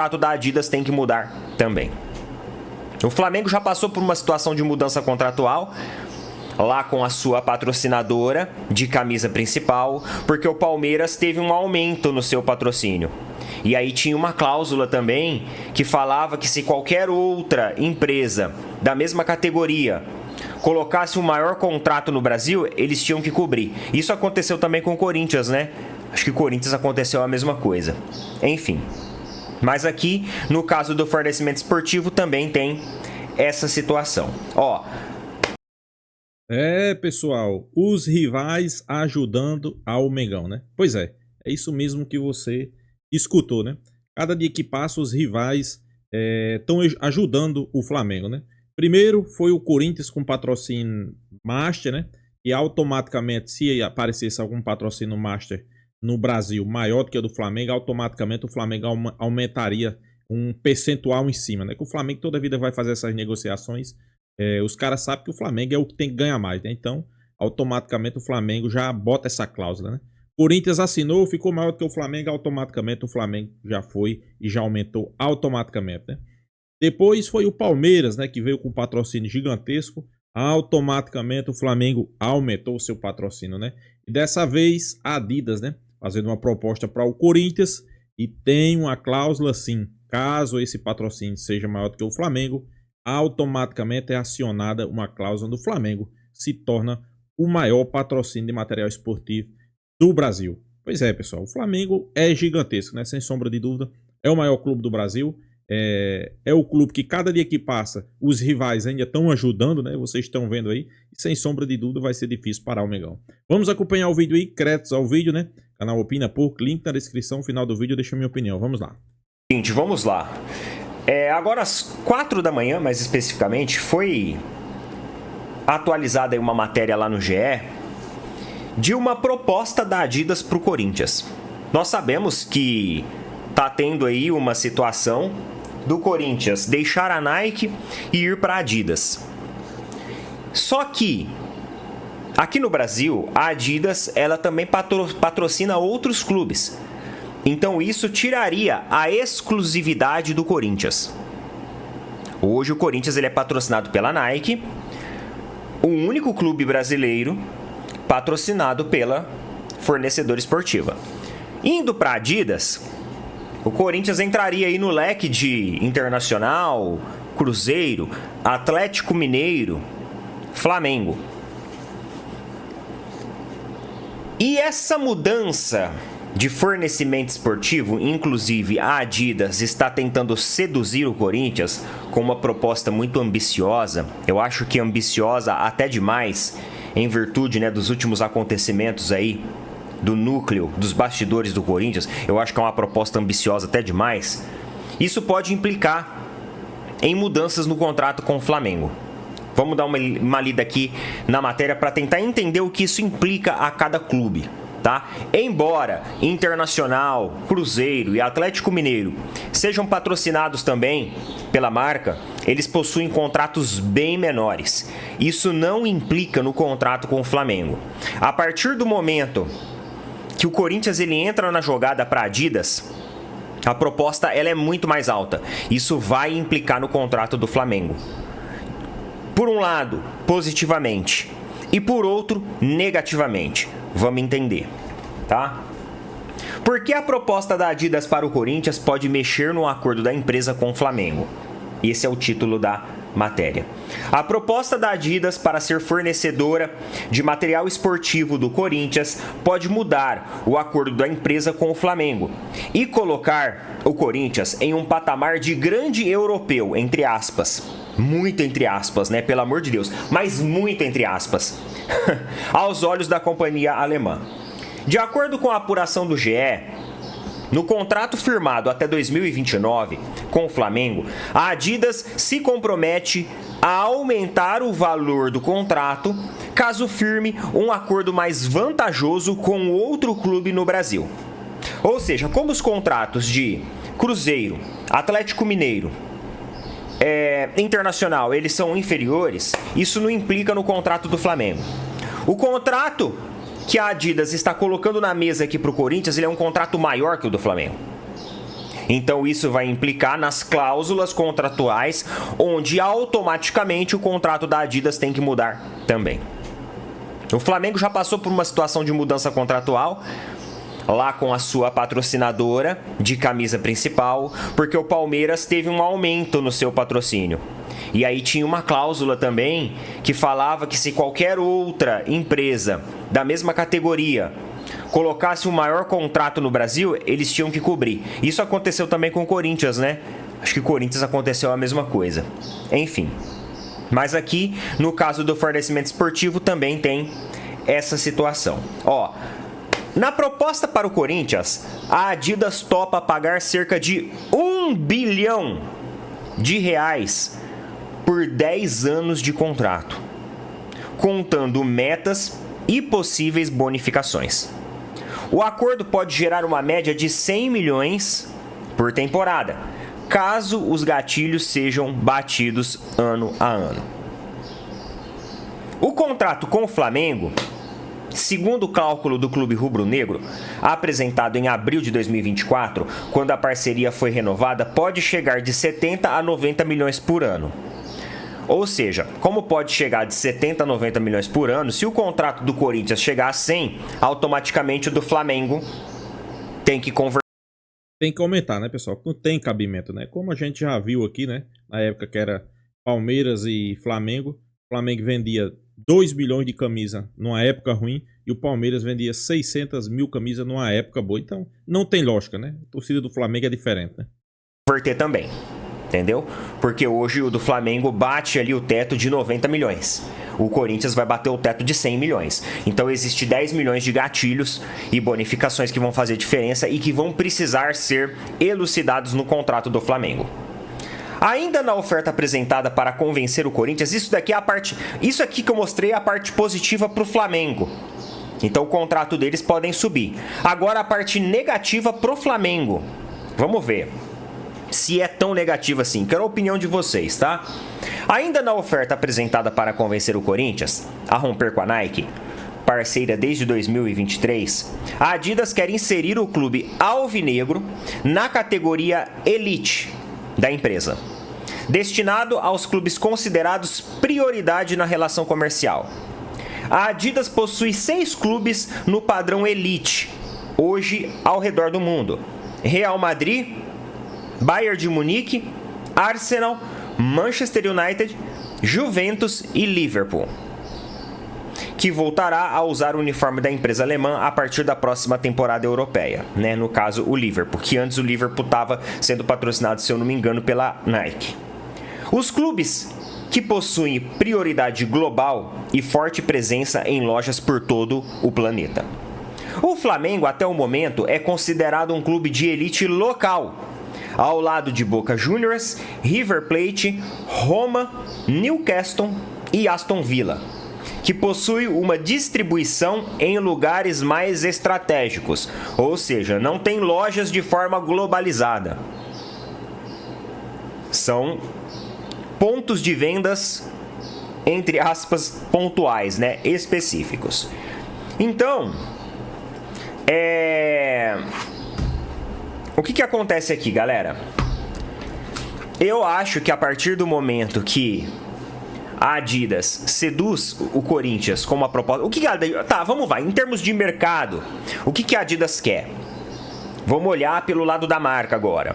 contrato da Adidas tem que mudar também. O Flamengo já passou por uma situação de mudança contratual lá com a sua patrocinadora de camisa principal, porque o Palmeiras teve um aumento no seu patrocínio. E aí tinha uma cláusula também que falava que se qualquer outra empresa da mesma categoria colocasse um maior contrato no Brasil, eles tinham que cobrir. Isso aconteceu também com o Corinthians, né? Acho que o Corinthians aconteceu a mesma coisa. Enfim. Mas aqui, no caso do fornecimento esportivo, também tem essa situação. Ó. Pessoal, os rivais ajudando ao Mengão, né? Pois é isso mesmo que você escutou, né? Cada dia que passa, os rivais estão ajudando o Flamengo, né? Primeiro foi o Corinthians com patrocínio Master, né? E automaticamente, se aparecesse algum patrocínio Master no Brasil maior do que o do Flamengo, automaticamente o Flamengo aumentaria um percentual em cima, né? Que o Flamengo toda a vida vai fazer essas negociações. Os caras sabem que o Flamengo é o que tem que ganhar mais, né? Então, automaticamente o Flamengo já bota essa cláusula, né? Corinthians assinou, ficou maior do que o Flamengo, automaticamente o Flamengo já foi e já aumentou automaticamente, né? Depois foi o Palmeiras, né, que veio com um patrocínio gigantesco, automaticamente o Flamengo aumentou o seu patrocínio, né? E dessa vez a Adidas, né, fazendo uma proposta para o Corinthians e tem uma cláusula assim, caso esse patrocínio seja maior do que o Flamengo, automaticamente é acionada uma cláusula do Flamengo, se torna o maior patrocínio de material esportivo do Brasil. Pois é, pessoal, o Flamengo é gigantesco, né? Sem sombra de dúvida, é o maior clube do Brasil, é o clube que cada dia que passa, os rivais ainda estão ajudando, né? Vocês estão vendo aí, e sem sombra de dúvida vai ser difícil parar o Mengão. Vamos acompanhar o vídeo aí, créditos ao vídeo, né? Canal Opina Pouco, link na descrição, final do vídeo, deixa a minha opinião, vamos lá. Gente, vamos lá. Agora às 4 da manhã, mais especificamente, foi atualizada aí uma matéria lá no GE de uma proposta da Adidas para o Corinthians. Nós sabemos que tá tendo aí uma situação do Corinthians deixar a Nike e ir para a Adidas. Só que aqui no Brasil, a Adidas ela também patrocina outros clubes. Então isso tiraria a exclusividade do Corinthians. Hoje o Corinthians ele é patrocinado pela Nike, o único clube brasileiro patrocinado pela fornecedora esportiva. Indo para a Adidas, o Corinthians entraria aí no leque de Internacional, Cruzeiro, Atlético Mineiro, Flamengo. E essa mudança de fornecimento esportivo, inclusive a Adidas está tentando seduzir o Corinthians com uma proposta muito ambiciosa. Eu acho que ambiciosa até demais, em virtude, né, dos últimos acontecimentos aí, do núcleo, dos bastidores do Corinthians. Eu acho que é uma proposta ambiciosa até demais. Isso pode implicar em mudanças no contrato com o Flamengo. Vamos dar uma lida aqui na matéria para tentar entender o que isso implica a cada clube. Tá? Embora Internacional, Cruzeiro e Atlético Mineiro sejam patrocinados também pela marca, eles possuem contratos bem menores. Isso não implica no contrato com o Flamengo. A partir do momento que o Corinthians ele entra na jogada para a Adidas, a proposta ela é muito mais alta. Isso vai implicar no contrato do Flamengo. Por um lado, positivamente, e por outro, negativamente. Vamos entender, tá? Porque a proposta da Adidas para o Corinthians pode mexer no acordo da empresa com o Flamengo. Esse é o título da matéria. A proposta da Adidas para ser fornecedora de material esportivo do Corinthians pode mudar o acordo da empresa com o Flamengo e colocar o Corinthians em um patamar de grande europeu, entre aspas. Muito entre aspas, né? Pelo amor de Deus. Mas muito entre aspas. Aos olhos da companhia alemã. De acordo com a apuração do GE, no contrato firmado até 2029 com o Flamengo, a Adidas se compromete a aumentar o valor do contrato caso firme um acordo mais vantajoso com outro clube no Brasil. Ou seja, como os contratos de Cruzeiro, Atlético Mineiro, Internacional, eles são inferiores, isso não implica no contrato do Flamengo. O contrato que a Adidas está colocando na mesa aqui para o Corinthians, ele é um contrato maior que o do Flamengo. Então isso vai implicar nas cláusulas contratuais, onde automaticamente o contrato da Adidas tem que mudar também. O Flamengo já passou por uma situação de mudança contratual, lá com a sua patrocinadora de camisa principal, porque o Palmeiras teve um aumento no seu patrocínio. E aí tinha uma cláusula também que falava que se qualquer outra empresa da mesma categoria colocasse o maior contrato no Brasil, eles tinham que cobrir. Isso aconteceu também com o Corinthians, né? Acho que o Corinthians aconteceu a mesma coisa. Enfim. Mas aqui, no caso do fornecimento esportivo, também tem essa situação. Ó, na proposta para o Corinthians, a Adidas topa pagar cerca de 1 bilhão de reais por 10 anos de contrato, contando metas e possíveis bonificações. O acordo pode gerar uma média de 100 milhões por temporada, caso os gatilhos sejam batidos ano a ano. O contrato com o Flamengo, segundo o cálculo do Clube Rubro-Negro, apresentado em abril de 2024, quando a parceria foi renovada, pode chegar de 70 a 90 milhões por ano. Ou seja, como pode chegar de 70 a 90 milhões por ano, se o contrato do Corinthians chegar a 100, automaticamente o do Flamengo tem que converter. Tem que aumentar, né, pessoal? Não tem cabimento, né? Como a gente já viu aqui, né? Na época que era Palmeiras e Flamengo. O Flamengo vendia 2 milhões de camisa numa época ruim e o Palmeiras vendia 600 mil camisas numa época boa. Então, não tem lógica, né? A torcida do Flamengo é diferente, né? Converter também, entendeu? Porque hoje o do Flamengo bate ali o teto de 90 milhões. O Corinthians vai bater o teto de 100 milhões. Então existe 10 milhões de gatilhos e bonificações que vão fazer diferença e que vão precisar ser elucidados no contrato do Flamengo. Ainda na oferta apresentada para convencer o Corinthians, isso aqui que eu mostrei é a parte positiva para o Flamengo. Então o contrato deles podem subir. Agora a parte negativa para o Flamengo. Vamos ver se é tão negativa assim. Quero a opinião de vocês, tá? Ainda na oferta apresentada para convencer o Corinthians a romper com a Nike, parceira desde 2023, a Adidas quer inserir o clube alvinegro na categoria Elite da empresa, destinado aos clubes considerados prioridade na relação comercial. A Adidas possui 6 clubes no padrão Elite, hoje ao redor do mundo: Real Madrid, Bayern de Munique, Arsenal, Manchester United, Juventus e Liverpool, que voltará a usar o uniforme da empresa alemã a partir da próxima temporada europeia, né? No caso, o Liverpool, que antes o Liverpool estava sendo patrocinado, se eu não me engano, pela Nike. Os clubes que possuem prioridade global e forte presença em lojas por todo o planeta. O Flamengo, até o momento, é considerado um clube de elite local, ao lado de Boca Juniors, River Plate, Roma, Newcastle e Aston Villa, que possui uma distribuição em lugares mais estratégicos, ou seja, não tem lojas de forma globalizada. São pontos de vendas, entre aspas, pontuais, né, específicos. Então, o que acontece aqui, galera? Eu acho que a partir do momento que a Adidas seduz o Corinthians com uma proposta... Tá, vamos lá. Em termos de mercado, o que a Adidas quer? Vamos olhar pelo lado da marca agora.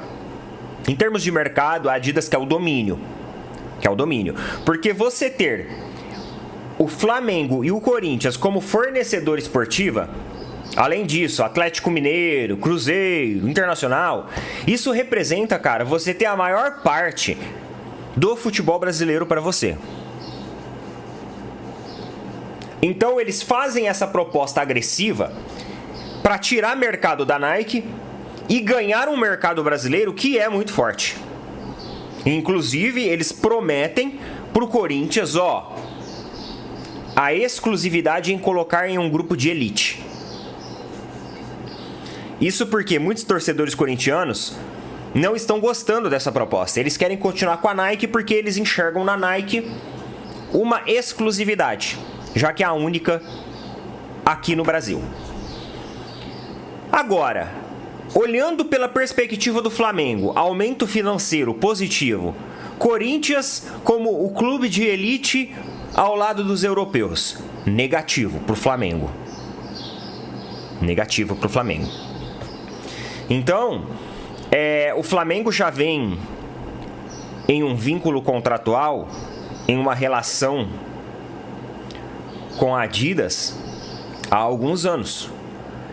Em termos de mercado, a Adidas quer o domínio. Porque você ter o Flamengo e o Corinthians como fornecedor esportiva, além disso, Atlético Mineiro, Cruzeiro, Internacional, isso representa, cara, você ter a maior parte do futebol brasileiro para você. Então eles fazem essa proposta agressiva para tirar mercado da Nike e ganhar um mercado brasileiro que é muito forte. Inclusive, eles prometem pro Corinthians, a exclusividade em colocar em um grupo de elite. Isso porque muitos torcedores corintianos não estão gostando dessa proposta. Eles querem continuar com a Nike porque eles enxergam na Nike uma exclusividade, já que é a única aqui no Brasil. Agora, olhando pela perspectiva do Flamengo, aumento financeiro positivo. Corinthians como o clube de elite ao lado dos europeus. Negativo para o Flamengo. Negativo para o Flamengo. Então, o Flamengo já vem em um vínculo contratual, em uma relação com a Adidas há alguns anos.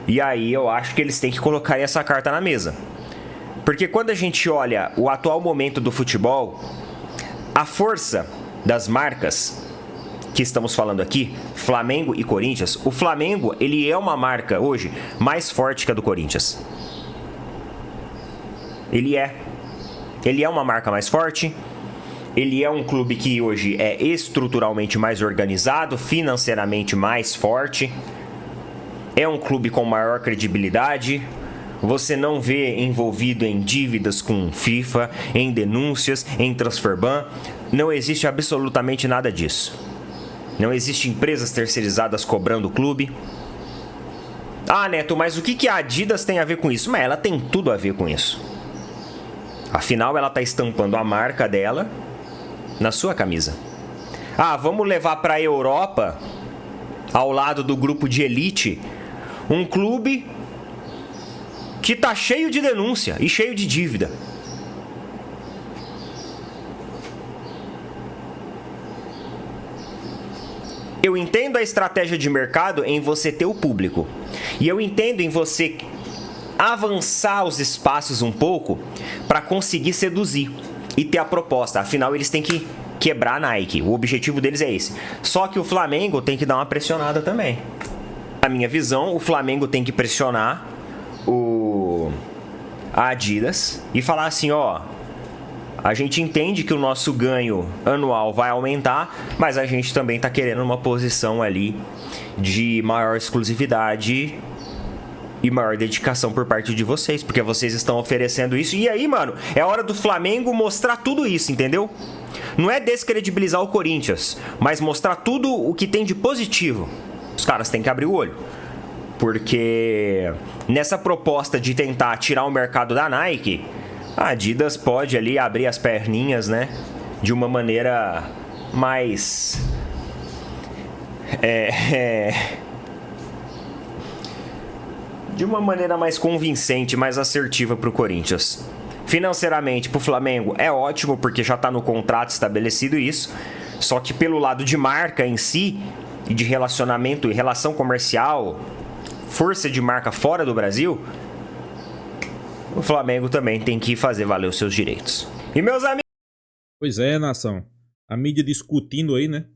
E aí eu acho que eles têm que colocar essa carta na mesa. Porque quando a gente olha o atual momento do futebol, a força das marcas que estamos falando aqui, Flamengo e Corinthians, o Flamengo, ele é uma marca hoje mais forte que a do Corinthians. Ele é uma marca mais forte, ele é um clube que hoje é estruturalmente mais organizado, financeiramente mais forte, é um clube com maior credibilidade, você não vê envolvido em dívidas com FIFA, em denúncias, em transferban, não existe absolutamente nada disso. Não existe empresas terceirizadas cobrando o clube. Ah, Neto, mas o que a Adidas tem a ver com isso? Mas ela tem tudo a ver com isso. Afinal, ela está estampando a marca dela na sua camisa. Ah, vamos levar para a Europa, ao lado do grupo de elite, um clube que tá cheio de denúncia e cheio de dívida. Eu entendo a estratégia de mercado em você ter o público. E eu entendo em você avançar os espaços um pouco para conseguir seduzir e ter a proposta. Afinal, eles têm que quebrar a Nike. O objetivo deles é esse. Só que o Flamengo tem que dar uma pressionada também. Na minha visão, o Flamengo tem que pressionar a Adidas e falar assim, ó, a gente entende que o nosso ganho anual vai aumentar, mas a gente também tá querendo uma posição ali de maior exclusividade e maior dedicação por parte de vocês, porque vocês estão oferecendo isso. E aí, mano, é hora do Flamengo mostrar tudo isso, entendeu? Não é descredibilizar o Corinthians, mas mostrar tudo o que tem de positivo. Os caras têm que abrir o olho. Porque nessa proposta de tentar tirar o mercado da Nike, a Adidas pode ali abrir as perninhas, né? De uma maneira mais... de uma maneira mais convincente, mais assertiva para o Corinthians. Financeiramente, para o Flamengo é ótimo, porque já está no contrato estabelecido isso. Só que pelo lado de marca em si, e de relacionamento e relação comercial, força de marca fora do Brasil, o Flamengo também tem que fazer valer os seus direitos. E meus amigos... Pois é, nação. A mídia discutindo aí, né?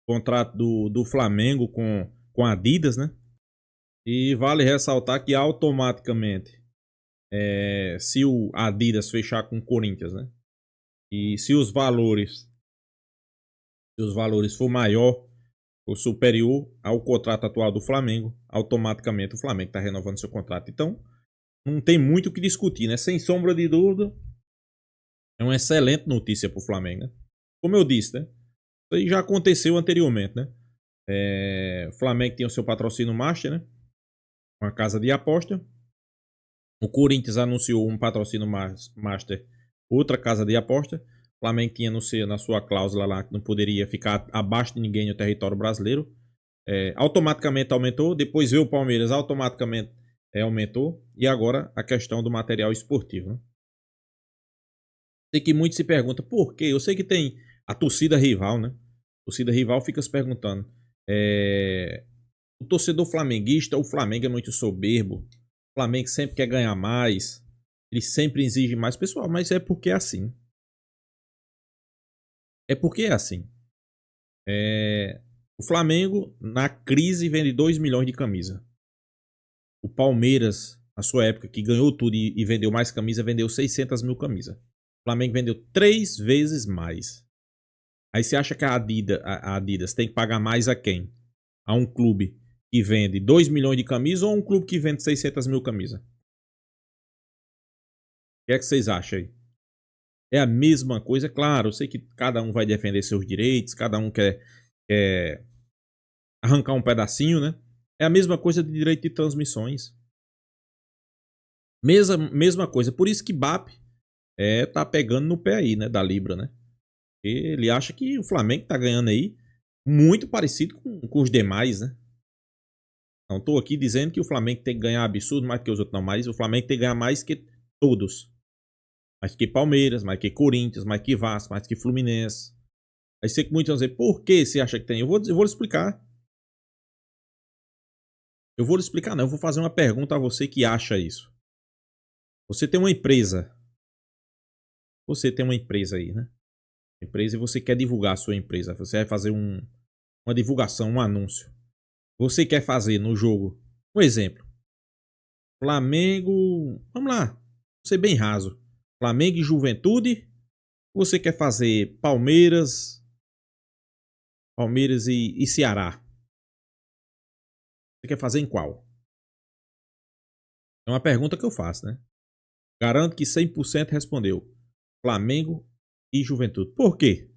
O contrato do Flamengo com a Adidas, né? E vale ressaltar que automaticamente, se o Adidas fechar com o Corinthians, né? E se os valores for maior ou superior ao contrato atual do Flamengo, automaticamente o Flamengo está renovando seu contrato. Então, não tem muito o que discutir, né? Sem sombra de dúvida, é uma excelente notícia para o Flamengo, né? Como eu disse, né? Isso aí já aconteceu anteriormente, né? O Flamengo tem o seu patrocínio Master, né? Uma casa de aposta. O Corinthians anunciou um patrocínio Master, outra casa de aposta. O Flamengo tinha na sua cláusula lá que não poderia ficar abaixo de ninguém no território brasileiro. Automaticamente aumentou. Depois veio o Palmeiras, automaticamente aumentou. E agora a questão do material esportivo, né? Sei que muitos se perguntam por quê. Eu sei que tem a torcida rival, né? A torcida rival fica se perguntando. O torcedor flamenguista, o Flamengo é muito soberbo. O Flamengo sempre quer ganhar mais. Ele sempre exige mais. Pessoal, mas é porque é assim. É porque é assim. O Flamengo, na crise, vende 2 milhões de camisa. O Palmeiras, na sua época, que ganhou tudo e vendeu mais camisa, vendeu 600 mil camisas. O Flamengo vendeu 3 vezes mais. Aí você acha que a Adidas tem que pagar mais a quem? A um clube que vende 2 milhões de camisas ou a um clube que vende 600 mil camisas? O que é que vocês acham aí? É a mesma coisa? Claro, eu sei que cada um vai defender seus direitos, cada um quer arrancar um pedacinho, né? É a mesma coisa de direito de transmissões. Mesma coisa. Por isso que BAP tá pegando no pé aí, né? Da Libra, né? Ele acha que o Flamengo tá ganhando aí muito parecido com os demais, né? Não tô aqui dizendo que o Flamengo tem que ganhar absurdo mais que os outros, não. Mas o Flamengo tem que ganhar mais que todos. Mais que Palmeiras, mais que Corinthians, mais que Vasco, mais que Fluminense. Aí sei que muitos vão dizer, por que você acha que tem? Eu vou lhe explicar. Eu vou lhe explicar, não. Eu vou fazer uma pergunta a você que acha isso. Você tem uma empresa. Você tem uma empresa aí, né? Empresa e você quer divulgar a sua empresa. Você vai fazer uma divulgação, um anúncio. Você quer fazer no jogo, um exemplo. Flamengo. Vamos lá. Vou ser bem raso. Flamengo e Juventude. Você quer fazer Palmeiras. Palmeiras e Ceará. Você quer fazer em qual? É uma pergunta que eu faço, né? Garanto que 100% respondeu. Flamengo e Juventude. Por quê?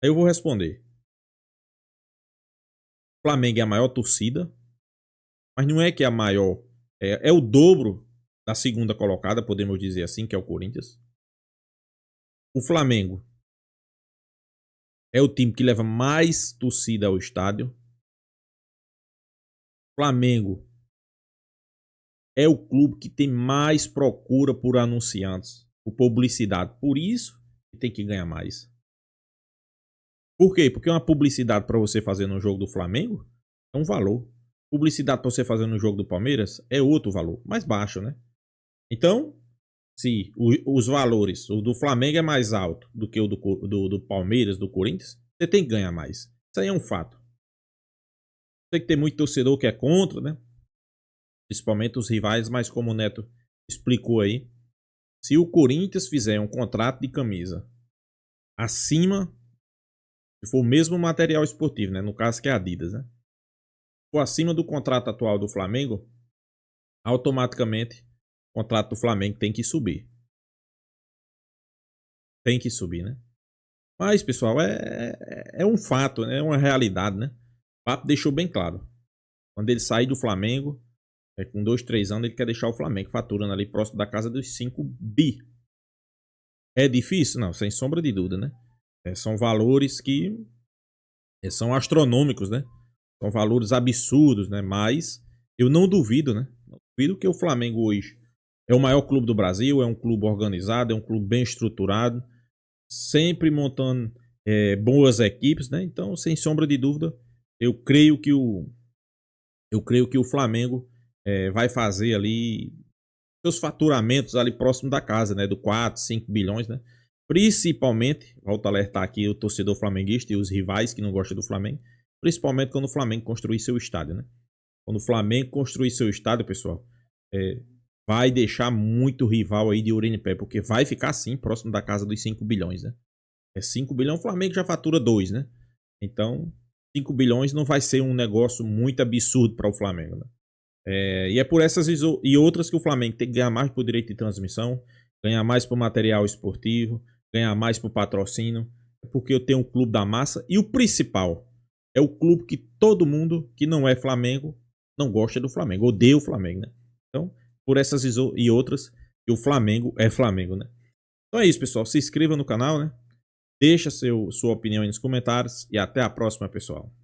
Aí eu vou responder. Flamengo é a maior torcida. Mas não é que é a maior. É o dobro da segunda colocada, podemos dizer assim, que é o Corinthians. O Flamengo é o time que leva mais torcida ao estádio. O Flamengo é o clube que tem mais procura por anunciantes, por publicidade. Por isso que tem que ganhar mais. Por quê? Porque uma publicidade para você fazer no jogo do Flamengo é um valor. Publicidade para você fazer no jogo do Palmeiras é outro valor, mais baixo, né? Então, se os valores, o do Flamengo é mais alto do que o do Palmeiras, do Corinthians, você tem que ganhar mais. Isso aí é um fato. Tem que ter muito torcedor que é contra, né? Principalmente os rivais, mas como o Neto explicou aí, se o Corinthians fizer um contrato de camisa acima, se for o mesmo material esportivo, né? No caso que é a Adidas, né? Se for acima do contrato atual do Flamengo, automaticamente o contrato do Flamengo tem que subir. Tem que subir, né? Mas, pessoal, é um fato, né? É uma realidade, né? O Papo deixou bem claro. Quando ele sair do Flamengo, com 2, 3 anos, ele quer deixar o Flamengo faturando ali próximo da casa dos 5 bi. É difícil? Não, sem sombra de dúvida, né? São valores que são astronômicos, né? São valores absurdos, né? Mas eu não duvido, né? Não duvido que o Flamengo hoje é o maior clube do Brasil, é um clube organizado, é um clube bem estruturado, sempre montando boas equipes, né? Então, sem sombra de dúvida, eu creio que o Flamengo vai fazer ali seus faturamentos ali próximo da casa, né? Do 4, 5 bilhões, né? Principalmente, volto a alertar aqui o torcedor flamenguista e os rivais que não gostam do Flamengo, principalmente quando o Flamengo construir seu estádio, né? Quando o Flamengo construir seu estádio, pessoal, vai deixar muito rival aí de orelha em pé, porque vai ficar assim, próximo da casa dos 5 bilhões, né? 5 bilhões, o Flamengo já fatura 2, né? Então, 5 bilhões não vai ser um negócio muito absurdo para o Flamengo, né? E é por essas e outras que o Flamengo tem que ganhar mais por direito de transmissão, ganhar mais por material esportivo, ganhar mais por patrocínio, porque eu tenho um clube da massa e o principal é o clube que todo mundo que não é Flamengo não gosta do Flamengo, odeia o Flamengo, né? Então, por essas e outras, que o Flamengo é Flamengo, né? Então é isso, pessoal. Se inscreva no canal, né? Deixa sua opinião aí nos comentários e até a próxima, pessoal.